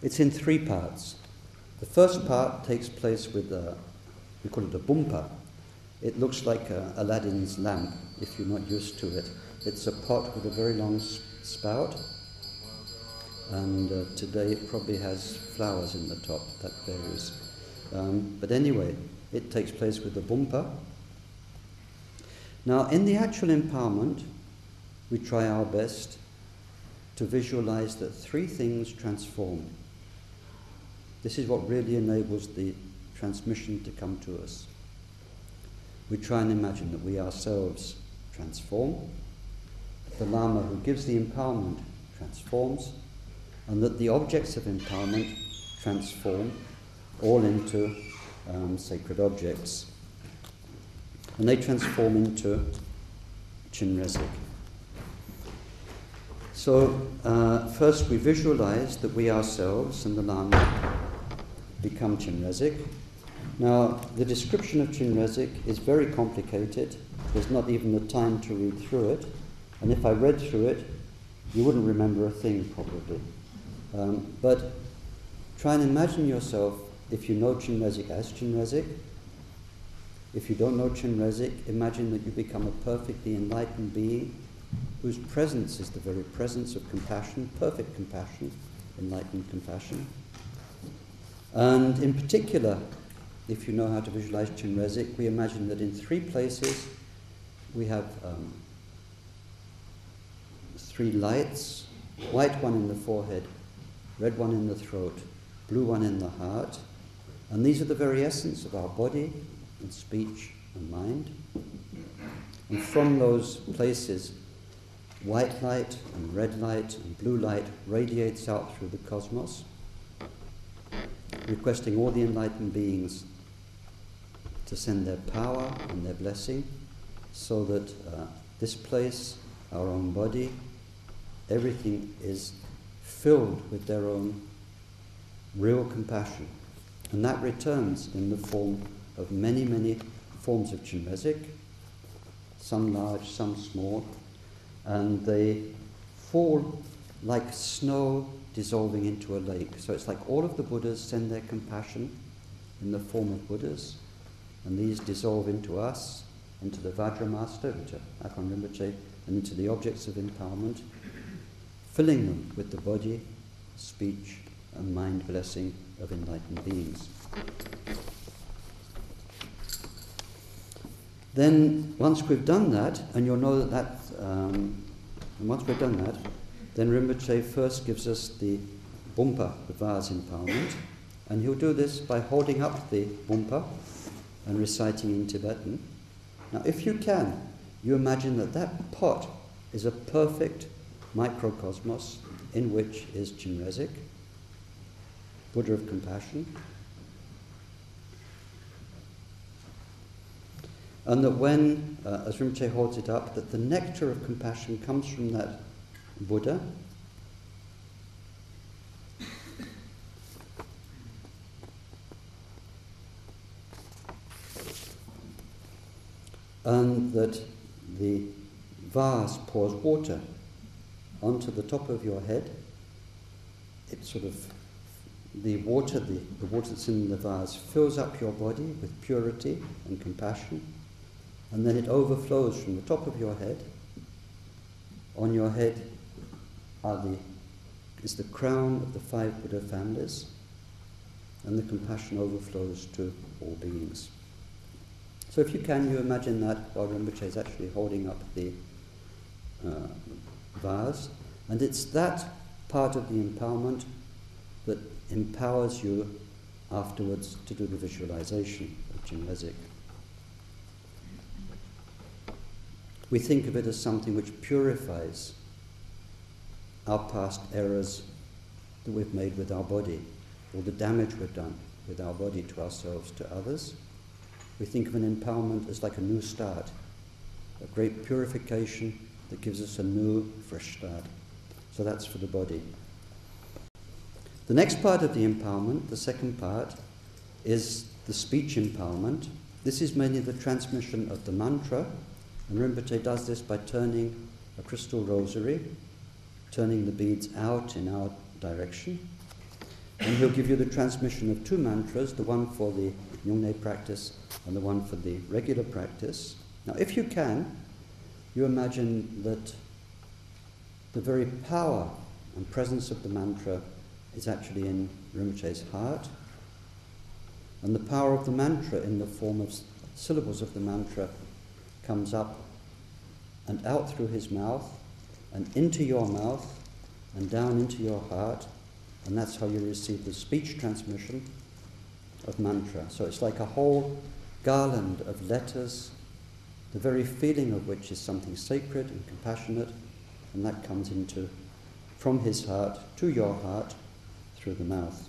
It's in three parts. The first part takes place with, we call it a bumpa. It looks like Aladdin's lamp, if you're not used to it. It's a pot with a very long spout, and today it probably has flowers in the top, that varies. But anyway, it takes place with the bumpa. Now, in the actual empowerment, we try our best to visualize that three things transform. This is what really enables the transmission to come to us. We try and imagine that we ourselves transform, that the Lama who gives the empowerment transforms, and that the objects of empowerment transform all into sacred objects. And they transform into Chenrezig. So first we visualize that we ourselves and the Lama become Chenrezig. Now, the description of Chenrezig is very complicated. There's not even the time to read through it. And if I read through it, you wouldn't remember a thing, probably. But try and imagine yourself, if you know Chenrezig, as Chenrezig. If you don't know Chenrezig, imagine that you become a perfectly enlightened being whose presence is the very presence of compassion, perfect compassion, enlightened compassion. And in particular, if you know how to visualize Chenrezig, we imagine that in three places we have three lights, white one in the forehead, red one in the throat, blue one in the heart, and these are the very essence of our body and speech and mind. And from those places, white light and red light and blue light radiates out through the cosmos, requesting all the enlightened beings to send their power and their blessing, so that this place, our own body, everything is filled with their own real compassion. And that returns in the form of many, many forms of Chenrezig, some large, some small, and they fall like snow dissolving into a lake. So it's like all of the Buddhas send their compassion in the form of Buddhas, and these dissolve into us, into the Vajra Master, Dr Akong Rinpoche, and into the objects of empowerment, filling them with the body, speech, and mind blessing of enlightened beings. Then, once we've done that, and you'll know once we've done that, then Rinpoche first gives us the bumpa, the vase empowerment, and he'll do this by holding up the bumpa and reciting in Tibetan. Now, if you can, you imagine that that pot is a perfect microcosmos in which is Chenrezig, Buddha of compassion, and that when, as Rinpoche holds it up, that the nectar of compassion comes from that Buddha, and that the vase pours water onto the top of your head. It sort of, the water that's in the vase fills up your body with purity and compassion, and then it overflows from the top of your head. On your head is the crown of the five Buddha families, and the compassion overflows to all beings. So if you can, you imagine that while Rinpoche is actually holding up the vase, and it's that part of the empowerment that empowers you afterwards to do the visualization of Chenrezig. We think of it as something which purifies our past errors that we've made with our body, or the damage we've done with our body to ourselves, to others. We think of an empowerment as like a new start, a great purification that gives us a new, fresh start. So that's for the body. The next part of the empowerment, the second part, is the speech empowerment. This is mainly the transmission of the mantra, and Rinpoche does this by turning a crystal rosary, turning the beads out in our direction, And he'll give you the transmission of 2 mantras, the one for the Nyungne practice and the one for the regular practice. Now, if you can, you imagine that the very power and presence of the mantra is actually in Rinpoche's heart, and the power of the mantra in the form of syllables of the mantra comes up and out through his mouth and into your mouth and down into your heart, and that's how you receive the speech transmission of mantra. So it's like a whole garland of letters, the very feeling of which is something sacred and compassionate, and that comes from his heart to your heart through the mouth.